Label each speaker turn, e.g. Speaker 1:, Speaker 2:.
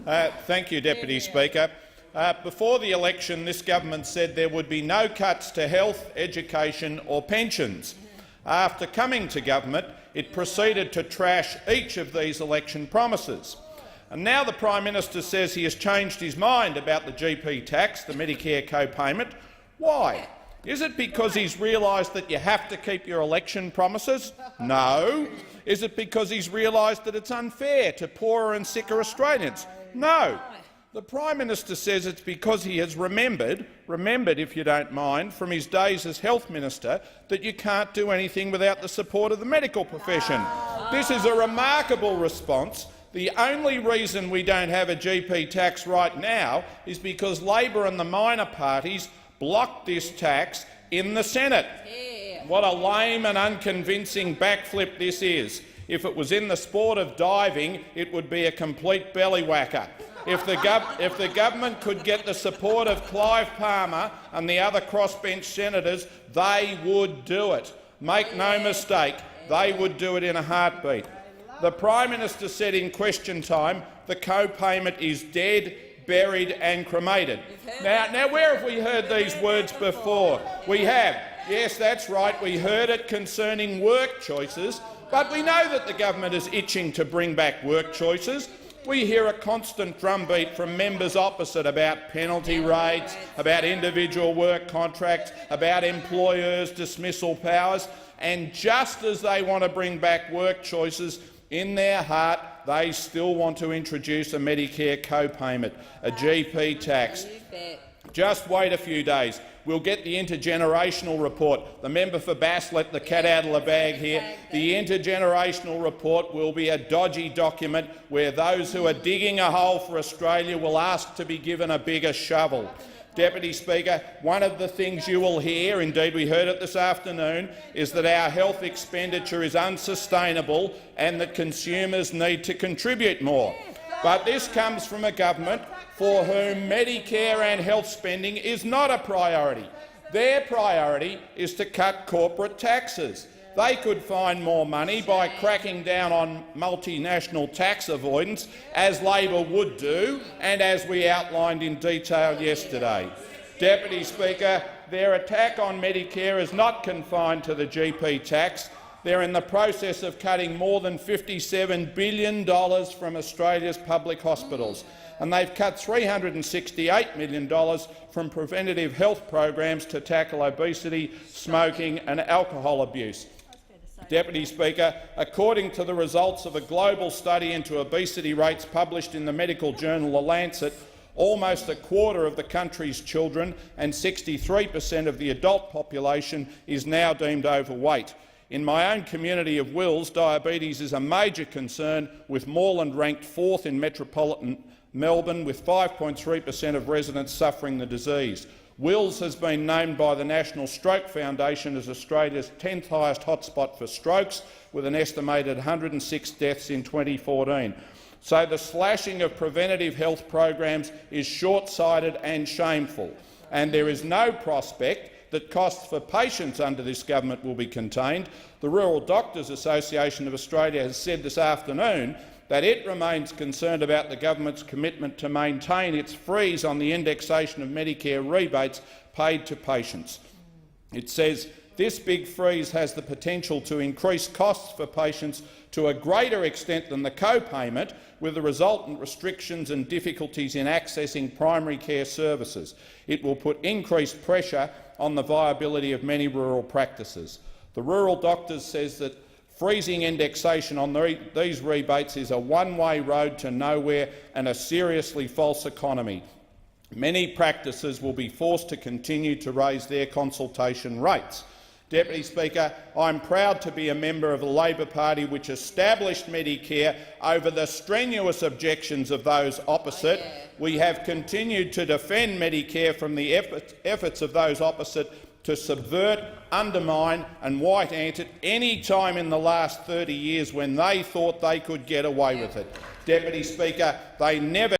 Speaker 1: Thank you, Deputy Speaker. Before the election, this government said there would be no cuts to health, education or pensions. After coming to government, it proceeded to trash each of these election promises. And now the Prime Minister says he has changed his mind about the GP tax, the Medicare co-payment. Why? Is it because he's realised that you have to keep your election promises? No. Is it because he's realised that it's unfair to poorer and sicker Australians? No. The Prime Minister says it's because he has remembered if you don't mind, from his days as Health Minister, that you can't do anything without the support of the medical profession. This is a remarkable response. The only reason we don't have a GP tax right now is because Labor and the minor parties blocked this tax in the Senate. What a lame and unconvincing backflip this is. If it was in the sport of diving, it would be a complete bellywhacker. If the government could get the support of Clive Palmer and the other crossbench senators, they would do it. Make no mistake, they would do it in a heartbeat. The Prime Minister said in question time the co-payment is dead, buried and cremated. Now, where have we heard these words before? We have. Yes, that's right. We heard it concerning work choices, but we know that the government is itching to bring back work choices. We hear a constant drumbeat from members opposite about penalty rates, about individual work contracts, about employers' dismissal powers, and just as they want to bring back work choices, in their heart they still want to introduce a Medicare co-payment, a GP tax. Just wait a few days. We'll get the intergenerational report. The member for Bass let the cat out of the bag here. The intergenerational report will be a dodgy document where those who are digging a hole for Australia will ask to be given a bigger shovel. Deputy Speaker, one of the things you will hear, indeed we heard it this afternoon, is that our health expenditure is unsustainable and that consumers need to contribute more. But this comes from a government for whom Medicare and health spending is not a priority. Their priority is to cut corporate taxes. They could find more money by cracking down on multinational tax avoidance, as Labor would do and as we outlined in detail yesterday. Deputy Speaker, their attack on Medicare is not confined to the GP tax. They're in the process of cutting more than $57 billion from Australia's public hospitals, and they've cut $368 million from preventative health programs to tackle obesity, smoking and alcohol abuse. Deputy Speaker, according to the results of a global study into obesity rates published in the medical journal The Lancet, almost a quarter of the country's children and 63% of the adult population is now deemed overweight. In my own community of Wills, diabetes is a major concern, with Moreland ranked 4th in metropolitan Melbourne, with 5.3% of residents suffering the disease. Wills has been named by the National Stroke Foundation as Australia's 10th highest hotspot for strokes, with an estimated 106 deaths in 2014. So the slashing of preventative health programs is short-sighted and shameful, and there is no prospect that costs for patients under this government will be contained. The Rural Doctors Association of Australia has said this afternoon that it remains concerned about the government's commitment to maintain its freeze on the indexation of Medicare rebates paid to patients. It says this big freeze has the potential to increase costs for patients to a greater extent than the co-payment, with the resultant restrictions and difficulties in accessing primary care services. It will put increased pressure on the viability of many rural practices. The Rural Doctors says that freezing indexation on these rebates is a one-way road to nowhere and a seriously false economy. Many practices will be forced to continue to raise their consultation rates. Deputy Speaker, I'm proud to be a member of the Labor Party which established Medicare over the strenuous objections of those opposite. We have continued to defend Medicare from the efforts of those opposite to subvert, undermine and white-ant it any time in the last 30 years when they thought they could get away with it. Deputy Speaker, they never